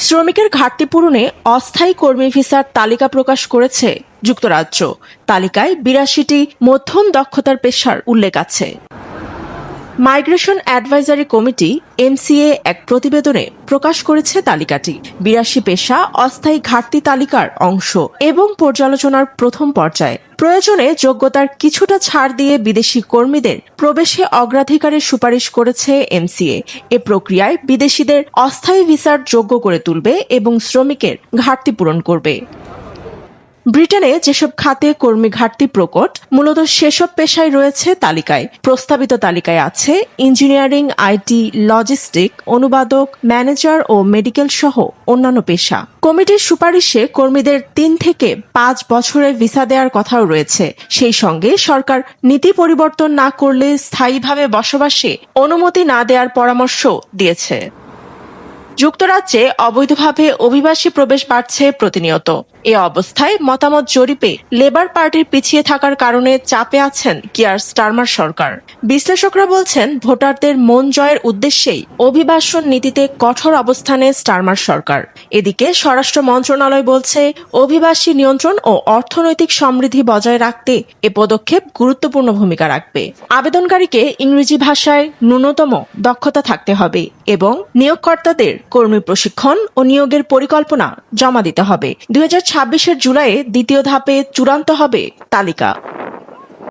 শ্রমিকের ঘাটতি পূরণে অস্থায়ী কর্মী ভিসার তালিকা প্রকাশ করেছে যুক্তরাজ্য। তালিকায় ৮২টি মধ্যম দক্ষতার পেশার উল্লেখ আছে। মাইগ্রেশন অ্যাডভাইজারি কমিটি এমসিএ এক প্রতিবেদনে প্রকাশ করেছে তালিকাটি ৮২ পেশা অস্থায়ী ঘাটতি তালিকার অংশ এবং পর্যালোচনার প্রথম পর্যায়ে। প্রয়োজনে যোগ্যতার কিছুটা ছাড় দিয়ে বিদেশি কর্মীদের প্রবেশে অগ্রাধিকারের সুপারিশ করেছে এমসিএ। এ প্রক্রিয়ায় বিদেশিদের অস্থায়ী ভিসার যোগ্য করে তুলবে এবং শ্রমিকের ঘাটতি পূরণ করবে। ব্রিটেনে যেসব খাতে কর্মী ঘাটতি প্রকট, মূলত সেসব পেশায় রয়েছে তালিকায়। প্রস্তাবিত তালিকায় আছে ইঞ্জিনিয়ারিং, আইটি, লজিস্টিক, অনুবাদক, ম্যানেজার ও মেডিকেল সহ অন্যান্য পেশা। কমিটির সুপারিশে কর্মীদের ৩ থেকে ৫ বছরের ভিসা দেওয়ার কথাও রয়েছে। সেই সঙ্গে সরকার নীতি পরিবর্তন না করলে স্থায়ীভাবে বসবাসে অনুমতি না দেওয়ার পরামর্শ দিয়েছে। যুক্তরাজ্যে অবৈধভাবে অভিবাসী প্রবেশ বাড়ছে প্রতিনিয়ত। এ অবস্থায় মতামত জরিপে লেবার পার্টির পিছিয়ে থাকার কারণে চাপে আছেন কিয়ার স্টারমার সরকার। বিশ্লেষকরা বলছেন, ভোটারদের মন জয়ের উদ্দেশ্যেই অভিবাসন নীতিতে কঠোর অবস্থানে স্টারমার সরকার। এদিকে স্বরাষ্ট্র মন্ত্রণালয় বলছে, অভিবাসী নিয়ন্ত্রণ ও অর্থনৈতিক সমৃদ্ধি বজায় রাখতে এ পদক্ষেপ গুরুত্বপূর্ণ ভূমিকা রাখবে। আবেদনকারীকে ইংরেজি ভাষায় ন্যূনতম দক্ষতা থাকতে হবে এবং নিয়োগকর্তাদের কর্মী প্রশিক্ষণ ও নিয়োগের পরিকল্পনা জমা দিতে হবে। ২০২৬ জুলাইয়ে দ্বিতীয় ধাপে চূড়ান্ত হবে তালিকা।